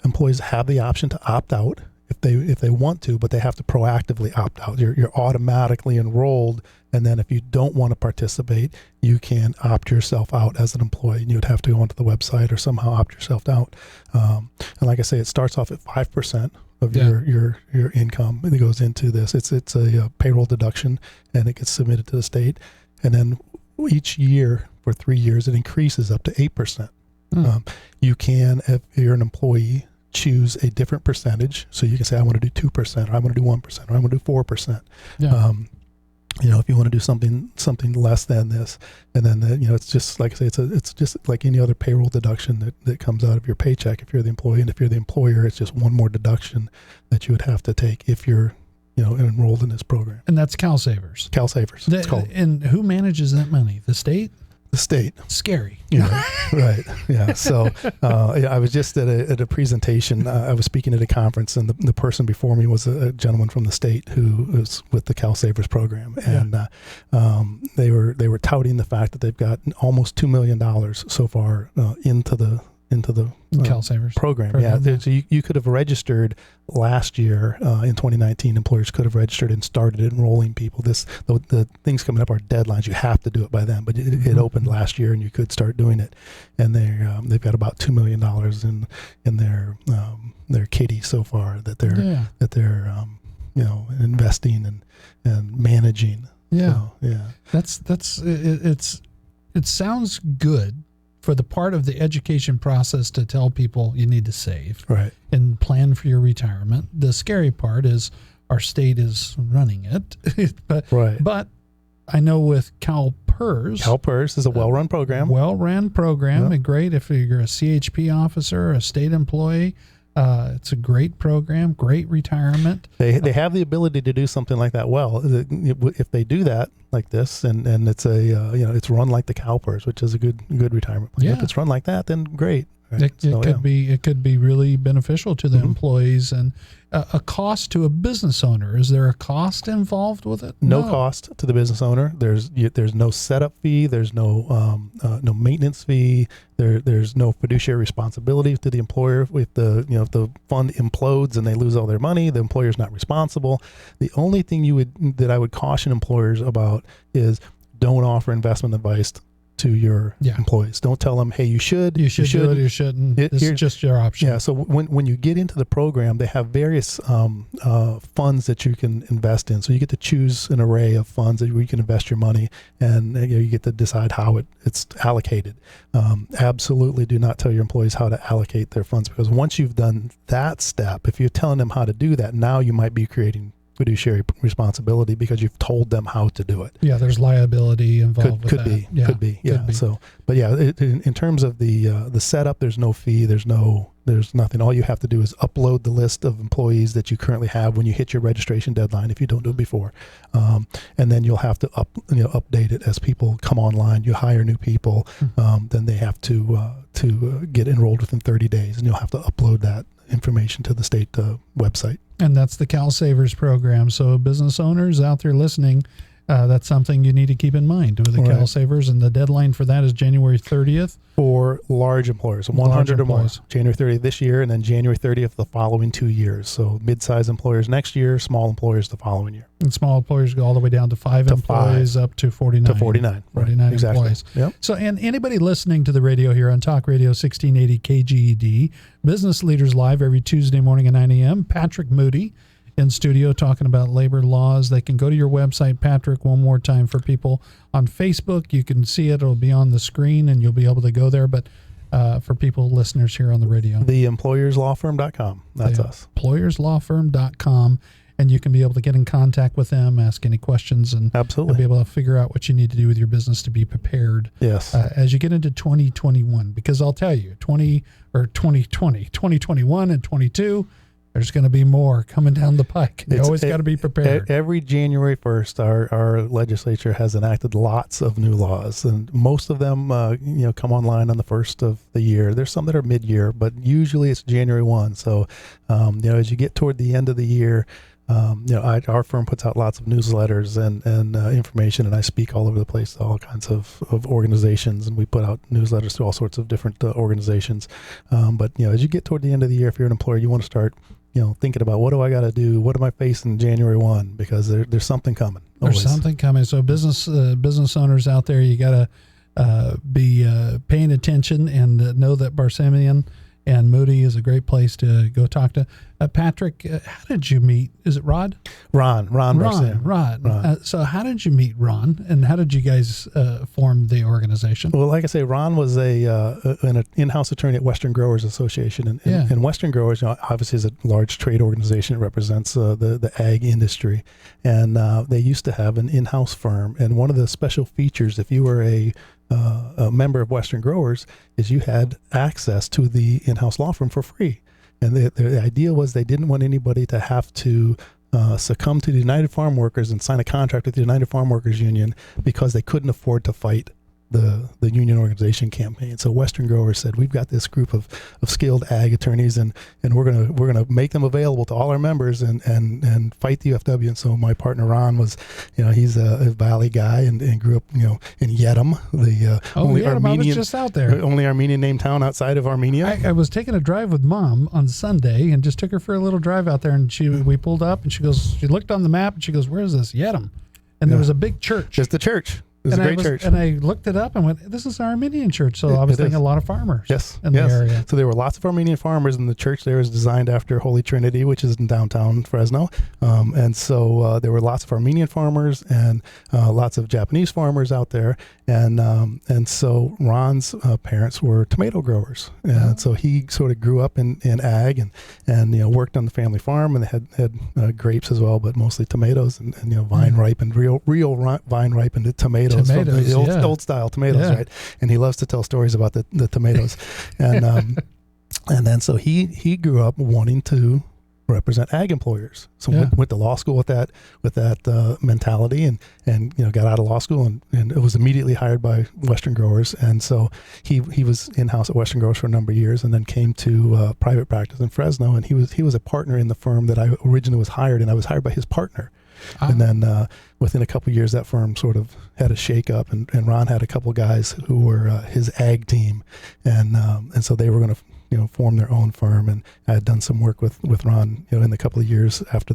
S3: Employees have the option to opt out if they want to, but they have to proactively opt out. You're automatically enrolled, and then if you don't want to participate, you can opt yourself out as an employee, and you would have to go onto the website or somehow opt yourself out. And like I say, it starts off at 5% of your income, and it goes into this. It's a payroll deduction, and it gets submitted to the state, and then each year for 3 years, it increases up to 8%. You can, if you're an employee, choose a different percentage. So you can say, I want to do 2%, or I want to do 1%, or I want to do 4%.
S2: Yeah.
S3: If you want to do something less than this, and then it's just like I say, it's just like any other payroll deduction that comes out of your paycheck if you're the employee, and if you're the employer, it's just one more deduction that you would have to take if you're enrolled in this program.
S2: And that's Cal Savers.
S3: Cal Savers. It's called.
S2: And who manages that money? The state?
S3: The state.
S2: Scary.
S3: Yeah. Right. Yeah. So I was just at a presentation. I was speaking at a conference, and the person before me was a gentleman from the state who was with the Cal Savers program, and they were touting the fact that they've got almost $2 million so far into the
S2: CalSavers
S3: program. Yeah. So you could have registered last year in 2019. Employers could have registered and started enrolling people. The things coming up are deadlines. You have to do it by then, but it opened last year, and you could start doing it. And they've got about $2 million in their kitty so far that they're investing and managing.
S2: Yeah.
S3: So,
S2: It sounds good for the part of the education process to tell people you need to save
S3: right.
S2: and plan for your retirement. The scary part is our state is running it. But I know with CalPERS
S3: is a well-run program.
S2: Well-run program,
S3: Yep.
S2: and great if you're a CHP officer, a state employee. It's a great program, great retirement.
S3: They have the ability to do something like that well. If they do that like this, and it's it's run like the CalPERS, which is a good retirement plan.
S2: Yeah.
S3: If it's run like that, then great. Right?
S2: It could be really beneficial to the employees. And a cost to a business owner, is there a cost involved with it?
S3: No cost to the business owner. There's no setup fee. There's no maintenance fee. There's no fiduciary responsibility to the employer. If the fund implodes and they lose all their money, the employer's not responsible. The only thing that I would caution employers about is don't offer investment advice to your employees. Don't tell them, hey, you should
S2: do it, you shouldn't. This is just your option.
S3: Yeah. So when you get into the program, they have various funds that you can invest in. So you get to choose an array of funds where you can invest your money, and you get to decide how it's allocated. Absolutely do not tell your employees how to allocate their funds, because once you've done that step, if you're telling them how to do that, now you might be creating fiduciary responsibility because you've told them how to do it.
S2: Yeah, there's liability involved with
S3: could
S2: that.
S3: Could be. Yeah.
S2: Could be.
S3: So, but yeah, in terms of the setup, there's no fee. There's nothing. All you have to do is upload the list of employees that you currently have when you hit your registration deadline, if you don't do it before, and then you'll have to update it as people come online. You hire new people, then they have to get enrolled within 30 days, and you'll have to upload that information to the state website.
S2: And that's the CalSavers program. So business owners out there listening, that's something you need to keep in mind with the CalSavers. And the deadline for that is January 30th.
S3: For large employers, 100 or more. January 30th this year, and then January 30th the following 2 years. So mid-size employers next year, small employers the following year.
S2: And small employers go all the way down to 5 employees up to 49.
S3: To 49.
S2: 49
S3: right. Exactly.
S2: employees.
S3: Yep.
S2: So, and anybody listening to the radio here on Talk Radio 1680 KGED, Business Leaders Live every Tuesday morning at 9 a.m. Patrick Moody in studio talking about labor laws. They can go to your website, Patrick, one more time for people on Facebook. You can see it. It'll be on the screen, and you'll be able to go there. But for people, listeners here on the radio.
S3: TheEmployersLawFirm.com. That's us.
S2: EmployersLawFirm.com. And you can be able to get in contact with them, ask any questions, and
S3: absolutely
S2: be able to figure out what you need to do with your business to be prepared.
S3: Yes.
S2: As you get into 2021, because I'll tell you, 2021 and 22, there's going to be more coming down the pike. You always got to be prepared.
S3: Every January 1st, our legislature has enacted lots of new laws, and most of them, come online on the first of the year. There's some that are mid-year, but usually it's January 1. So, as you get toward the end of the year, our firm puts out lots of newsletters and information, and I speak all over the place to all kinds of organizations, and we put out newsletters to all sorts of different organizations. But as you get toward the end of the year, if you're an employer, you want to start thinking about, what do I got to do? What am I facing January 1? Because there's something coming. Always.
S2: There's something coming. So business owners out there, you got to be paying attention and know that Barsamian and Moody is a great place to go talk to. Patrick, how did you meet? Is it Rod?
S3: Ron Barsamian.
S2: Ron. So how did you meet Ron, and how did you guys form the organization?
S3: Well, like I say, Ron was an in-house attorney at Western Growers Association. And Western Growers, obviously, is a large trade organization. It represents the ag industry. And they used to have an in-house firm. And one of the special features, if you were a member of Western Growers, is you had access to the in-house law firm for free. And the idea was they didn't want anybody to have to succumb to the United Farm Workers and sign a contract with the United Farm Workers Union because they couldn't afford to fight the union organization campaign. So Western Growers said, we've got this group of skilled ag attorneys, and we're gonna make them available to all our members and fight the UFW. And so my partner Ron was, he's a Valley guy and grew up in Yedem, the only Armenian,
S2: I was just out there.
S3: Only Armenian named town outside of Armenia.
S2: I was taking a drive with Mom on Sunday and just took her for a little drive out there, and we pulled up and she looked on the map and she goes, "Where's this?" Yedem. And there was a big church.
S3: Just the church. It was a great church.
S2: And I looked it up and went, "This is an Armenian church." So I was thinking a lot of farmers in the area.
S3: So there were lots of Armenian farmers, and the church there is designed after Holy Trinity, which is in downtown Fresno. And so there were lots of Armenian farmers and lots of Japanese farmers out there. And so Ron's parents were tomato growers. And so he sort of grew up in ag and worked on the family farm, and they had grapes as well, but mostly tomatoes and vine ripened, real vine ripened tomatoes. From the old style tomatoes, right? And he loves to tell stories about the tomatoes. And then so he grew up wanting to represent ag employers. So went to law school with that mentality, and got out of law school and it was immediately hired by Western Growers. And so he was in-house at Western Growers for a number of years, and then came to private practice in Fresno. And he was a partner in the firm that I originally was hired, and I was hired by his partner. And then within a couple of years, that firm sort of had a shake-up, and Ron had a couple of guys who were his ag team, and so they were going to form their own firm. And I had done some work with Ron in the couple of years after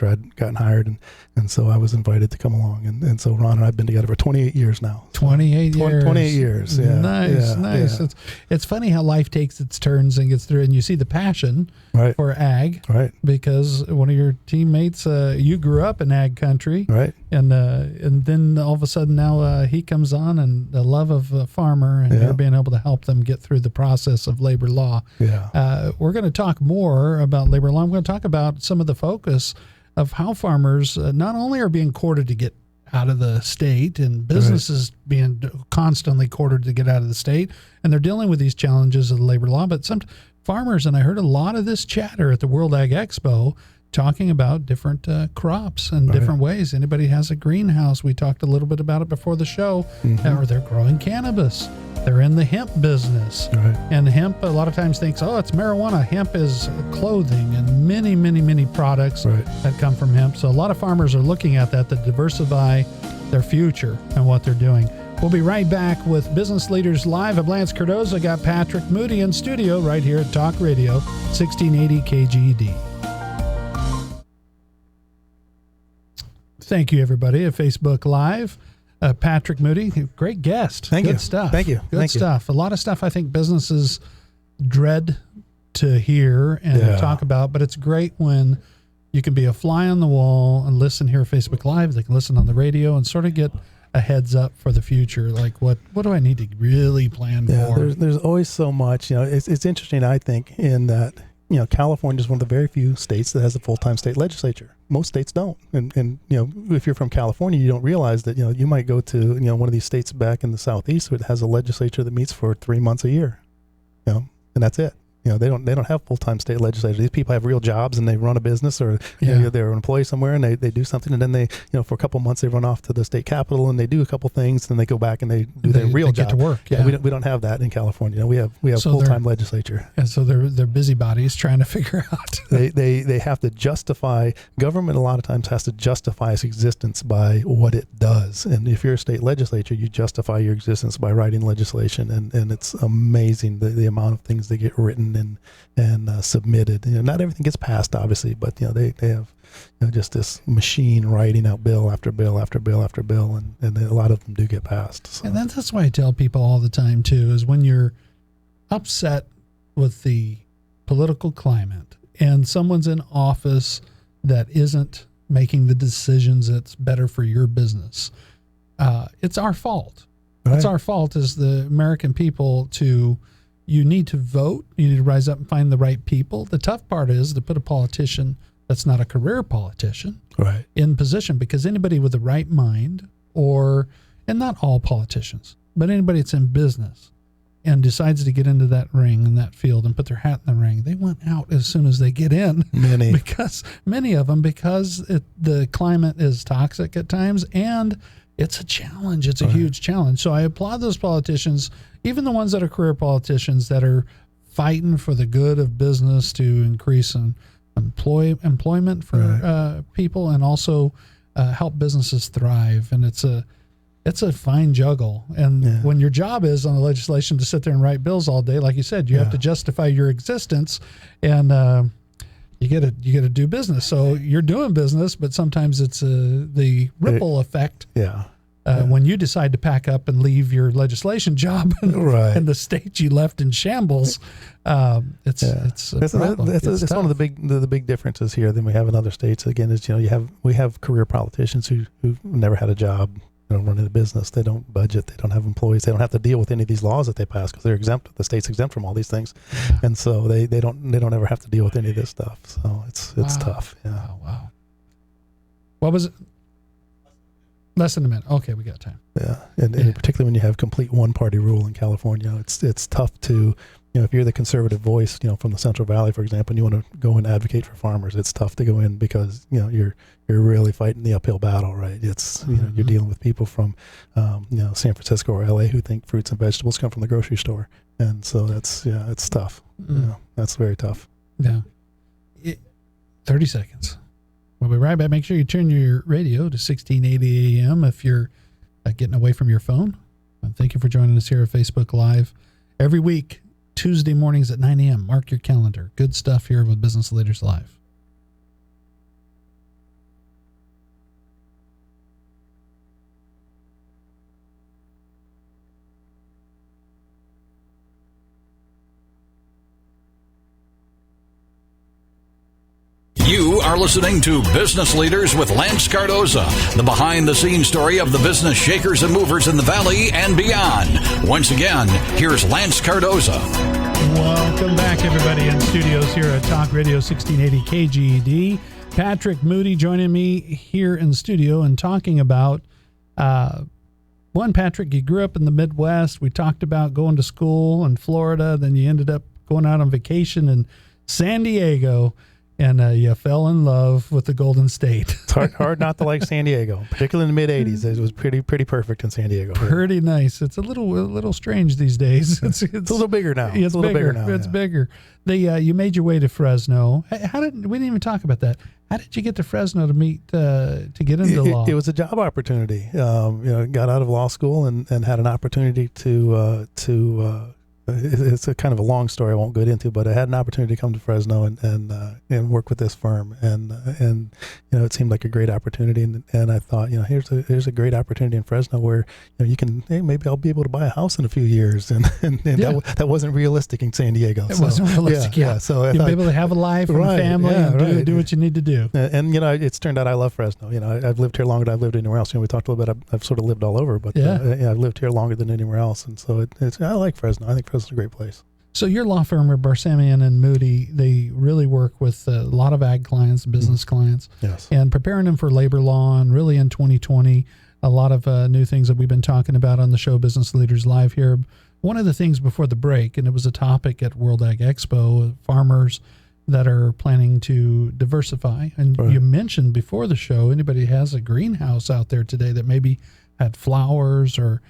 S3: I'd gotten hired, and so I was invited to come along, and so Ron and I've been together for 28 years now.
S2: 28
S3: years. Yeah.
S2: Nice. Yeah. It's funny how life takes its turns and gets through, and you see the passion for ag,
S3: right? Because
S2: one of your teammates, you grew up in ag country,
S3: right?
S2: And then all of a sudden now he comes on, and the love of a farmer, and you're being able to help them get through the process of labor law.
S3: Yeah.
S2: We're going to talk more about labor law. I'm going to talk about some of the focus of how farmers not only are being courted to get out of the state, and businesses being constantly courted to get out of the state, and they're dealing with these challenges of the labor law, but some farmers, and I heard a lot of this chatter at the World Ag Expo, talking about different crops and different ways. Anybody has a greenhouse, we talked a little bit about it before the show, or they're growing cannabis. They're in the hemp business.
S3: Right.
S2: And hemp a lot of times thinks, oh, it's marijuana. Hemp is clothing and many, many, many products that come from hemp. So a lot of farmers are looking at that to diversify their future and what they're doing. We'll be right back with Business Leaders Live. I'm Lance Cardoza. Got Patrick Moody in studio right here at Talk Radio 1680 KGED. Thank you, everybody, at Facebook Live. Patrick Moody, great guest. Good stuff.
S3: Thank you.
S2: Good stuff. A lot of stuff I think businesses dread to hear and talk about, but it's great when you can be a fly on the wall and listen here at Facebook Live. They can listen on the radio and sort of get a heads up for the future. Like, what do I need to really plan for?
S3: There's always so much. It's interesting, I think, in that California is one of the very few states that has a full-time state legislature. Most states don't. And if you're from California, you don't realize that, you might go to, one of these states back in the Southeast that has a legislature that meets for 3 months a year, and that's it. They don't have full-time state legislators. These people have real jobs, and they run a business, or they're an employee somewhere, and they do something, and then they for a couple months they run off to the state capitol and they do a couple things, and then they go back and they do their real job.
S2: Get to work.
S3: We don't have that in California. We have so full-time legislature.
S2: And so they're busybodies trying to figure out.
S3: they have to justify, government a lot of times has to justify its existence by what it does. And if you're a state legislature, you justify your existence by writing legislation, and it's amazing the amount of things that get written and submitted. Not everything gets passed, obviously, but they have just this machine writing out bill after bill after bill after bill, and a lot of them do get passed. So.
S2: And that's why I tell people all the time too, is when you're upset with the political climate and someone's in office that isn't making the decisions that's better for your business, it's our fault. Right. It's our fault as the American people you need to vote. You need to rise up and find the right people. The tough part is to put a politician that's not a career politician in position, because anybody with the right mind, and not all politicians, but anybody that's in business and decides to get into that ring and that field and put their hat in the ring, they want out as soon as they get in. Many of them, because the climate is toxic at times, and it's a challenge. It's a huge challenge. So I applaud those politicians, even the ones that are career politicians that are fighting for the good of business to increase employment for people, and also help businesses thrive. And it's a fine juggle. And when your job is on the legislation to sit there and write bills all day, like you said, you have to justify your existence, and you got to do business. So you're doing business, but sometimes it's the ripple effect. When you decide to pack up and leave your legislation job and the state you left in shambles, it's a problem.
S3: It's one of the big differences here than we have in other states. Again, is we have career politicians who've never had a job, running a business. They don't budget. They don't have employees. They don't have to deal with any of these laws that they pass because they're exempt. The state's exempt from all these things, and so they don't ever have to deal with any of this stuff. So it's tough. Yeah.
S2: Wow. What was it? Less than a minute. Okay, we got time.
S3: Yeah, and particularly when you have complete one-party rule in California, it's tough to, if you're the conservative voice, from the Central Valley, for example, and you want to go and advocate for farmers, it's tough to go in because you're really fighting the uphill battle, right? It's you're dealing with people from San Francisco or LA who think fruits and vegetables come from the grocery store, and so it's tough. That's very tough.
S2: Yeah. 30 seconds. We'll be right back. Make sure you turn your radio to 1680 AM if you're getting away from your phone. And thank you for joining us here at Facebook Live every week, Tuesday mornings at 9 a.m. Mark your calendar. Good stuff here with Business Leaders Live.
S1: You are listening to Business Leaders with Lance Cardoza, the behind-the-scenes story of the business shakers and movers in the Valley and beyond. Once again, here's Lance Cardoza.
S2: Welcome back, everybody, in studios here at Talk Radio 1680 KGED. Patrick Moody joining me here in studio and talking about, Patrick, you grew up in the Midwest. We talked about going to school in Florida. Then you ended up going out on vacation in San Diego. And you fell in love with the Golden State.
S3: It's hard not to like San Diego, particularly in the mid-'80s. It was pretty perfect in San Diego.
S2: Pretty nice. It's a little strange these days. It's
S3: a little bigger now.
S2: It's a little bigger now. It's bigger. You made your way to Fresno. We didn't even talk about that. How did you get to Fresno to meet to get into law?
S3: It was a job opportunity. Got out of law school and had an opportunity to it's a kind of a long story I won't get into, but I had an opportunity to come to Fresno and work with this firm, and it seemed like a great opportunity, and I thought, here's a great opportunity in Fresno where you can, maybe I'll be able to buy a house in a few years, and that wasn't realistic in San Diego.
S2: It wasn't realistic. Yeah.
S3: So
S2: you'll be able to have a life and a family and do what you need to do.
S3: And it's turned out I love Fresno. I've lived here longer than I've lived anywhere else. We talked a little bit. I've sort of lived all over, but I've lived here longer than anywhere else, and so I like Fresno. I think Fresno's a great place.
S2: So your law firm, Barsamian and Moody, they really work with a lot of ag clients, business clients, and preparing them for labor law. And really in 2020, a lot of new things that we've been talking about on the show Business Leaders Live here. One of the things before the break, and it was a topic at World Ag Expo, farmers that are planning to diversify. And you mentioned before the show, anybody has a greenhouse out there today that maybe had flowers or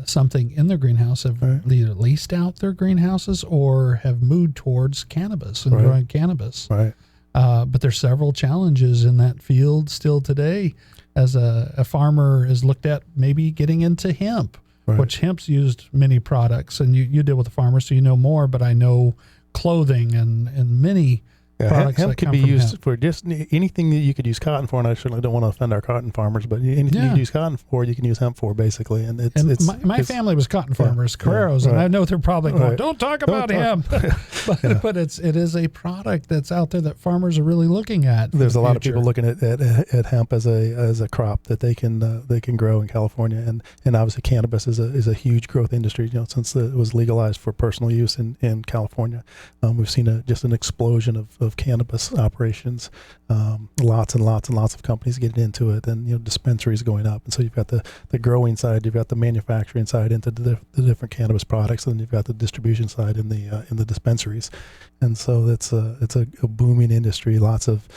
S2: something in their greenhouse have either leased out their greenhouses or have moved towards cannabis and growing cannabis. But there's several challenges in that field still today as a farmer is looked at maybe getting into hemp, which hemp's used many products. And you deal with the farmers, so you know more, but I know clothing and many products
S3: hemp
S2: that
S3: could
S2: come
S3: be
S2: from
S3: used
S2: hemp.
S3: for just anything that you could use cotton for, and I certainly don't want to offend our cotton farmers, but anything you can use cotton for, you can use hemp for, basically. And
S2: my family was cotton farmers, Carreros, and I know they're probably going, don't talk about hemp. But it is a product that's out there that farmers are really looking at.
S3: There's a lot of people looking at hemp as a crop that they can grow in California, and obviously cannabis is a huge growth industry. Since it was legalized for personal use in California, we've seen just an explosion of of cannabis operations. Lots and lots and lots of companies getting into it, and dispensaries going up. And so you've got the growing side, you've got the manufacturing side into the different cannabis products, and then you've got the distribution side in the dispensaries. And so it's a booming industry. Lots of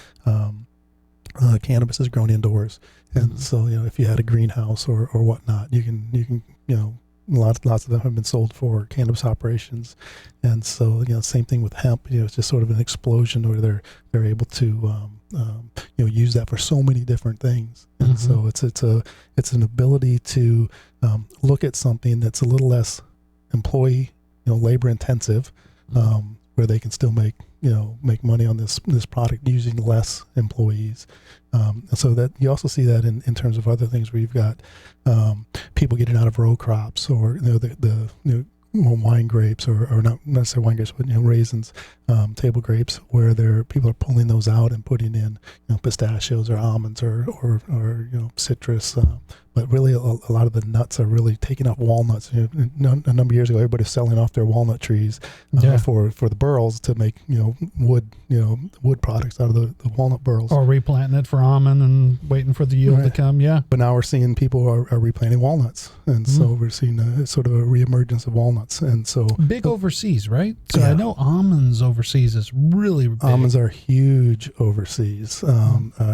S3: cannabis is grown indoors, and so if you had a greenhouse or whatnot, you can lots of them have been sold for cannabis operations. And so same thing with hemp. It's just sort of an explosion where they're able to use that for so many different things. And so it's an ability to look at something that's a little less employee labor intensive, where they can still make money on this product using less employees. And so that you also see that in terms of other things where you've got people getting out of row crops, or the wine grapes, or not necessarily wine grapes, but raisins, table grapes, where people are pulling those out and putting in pistachios or almonds or citrus. But really, a lot of the nuts are really taking off walnuts. A number of years ago, everybody was selling off their walnut trees for the burls to make wood products out of the walnut burls,
S2: or replanting it for almond and waiting for the yield to come. Yeah.
S3: But now we're seeing people are replanting walnuts, and so we're seeing sort of a reemergence of walnuts. And so
S2: big overseas, right? So I know almonds overseas is really big.
S3: Almonds are huge overseas.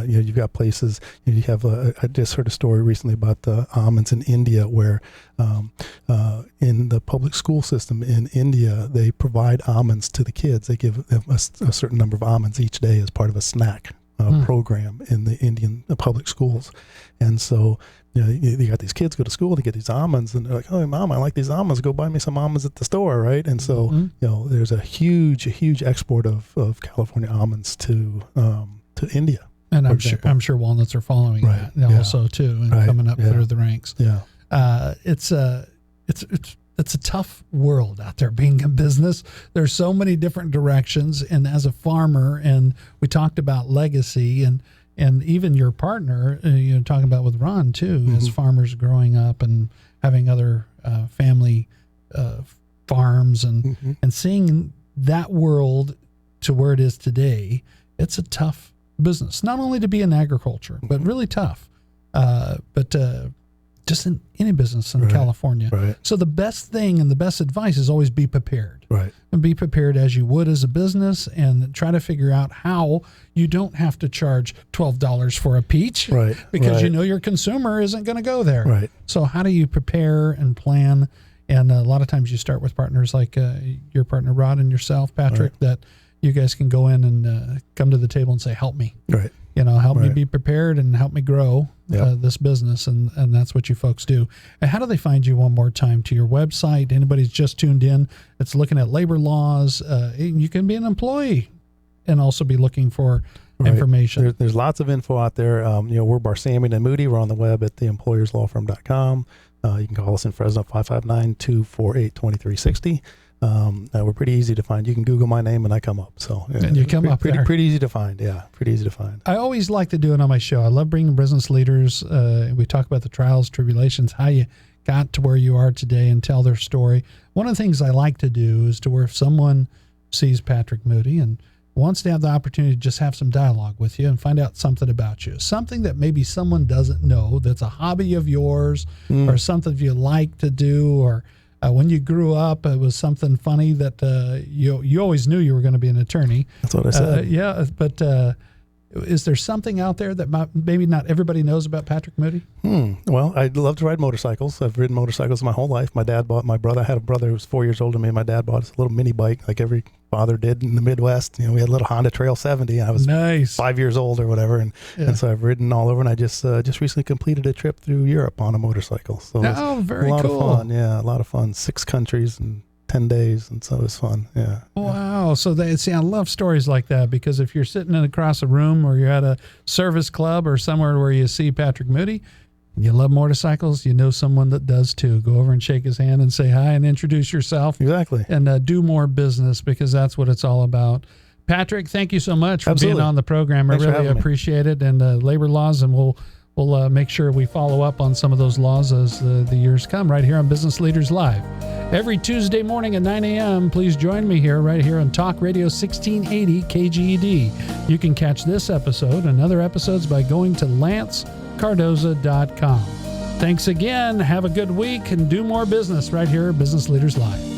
S3: You've got places. You have I just heard a story recently about the almonds in India, where in the public school system in India, they provide almonds to the kids. They give them a certain number of almonds each day as part of a snack program in the Indian public schools. And so you got these kids go to school to get these almonds, and they're like, "Oh, Mom, I like these almonds. Go buy me some almonds at the store," right? And so there's a huge export of California almonds to India.
S2: And I'm sure walnuts are following that also too, and coming up through the ranks.
S3: Yeah,
S2: it's a tough world out there being in business. There's so many different directions, and as a farmer, and we talked about legacy, and even your partner, talking about with Ron too, as farmers growing up and having other family farms, and seeing that world to where it is today. It's a tough business, not only to be in agriculture, but really tough. But just in any business in California.
S3: Right.
S2: So the best thing and the best advice is always be prepared.
S3: Right.
S2: And be prepared as you would as a business, and try to figure out how you don't have to charge $12 for a peach.
S3: Right.
S2: Because your consumer isn't going to go there.
S3: Right.
S2: So how do you prepare and plan? And a lot of times you start with partners like your partner Rod and yourself, Patrick, that you guys can go in and come to the table and say, "Help me."
S3: Right.
S2: Help me be prepared and help me grow this business. And that's what you folks do. And how do they find you one more time? To your website? Anybody's just tuned in, it's looking at labor laws. You can be an employee and also be looking for information.
S3: There's lots of info out there. We're Barsamian Moody. We're on the web at theemployerslawfirm.com. You can call us in Fresno, 559-248-2360. We're pretty easy to find. You can Google my name and I come up. So
S2: and you come up there.
S3: Pretty easy to find. Yeah, pretty easy to find.
S2: I always like to do it on my show. I love bringing business leaders. We talk about the trials, tribulations, how you got to where you are today, and tell their story. One of the things I like to do is to where if someone sees Patrick Moody and wants to have the opportunity to just have some dialogue with you and find out something about you, something that maybe someone doesn't know, that's a hobby of yours, or something you like to do, or when you grew up, it was something funny that you always knew you were going to be an attorney.
S3: That's what I said.
S2: But is there something out there that maybe not everybody knows about Patrick Moody?
S3: Well, I love to ride motorcycles. I've ridden motorcycles my whole life. My brother, I had a brother who was 4 years older than me. My dad bought us a little mini bike like every father did in the Midwest. We had a little Honda Trail 70. I was 5 years old or whatever. And so I've ridden all over, and I just recently completed a trip through Europe on a motorcycle. So
S2: very
S3: cool. A lot
S2: cool.
S3: of fun. Yeah, a lot of fun. 6 countries and 10 days, and so it was fun. Yeah.
S2: Wow. So I love stories like that, because if you're sitting across a room, or you're at a service club or somewhere where you see Patrick Moody, you love motorcycles, you know someone that does too. Go over and shake his hand and say hi and introduce yourself.
S3: Exactly.
S2: And do more business, because that's what it's all about. Patrick, thank you so much for being on the program.
S3: Thanks
S2: I really appreciate it. And labor laws, and we'll we'll make sure we follow up on some of those laws as the years come right here on Business Leaders Live. Every Tuesday morning at 9 a.m., please join me here, right here on Talk Radio 1680 KGED. You can catch this episode and other episodes by going to lancecardoza.com. Thanks again. Have a good week and do more business right here at Business Leaders Live.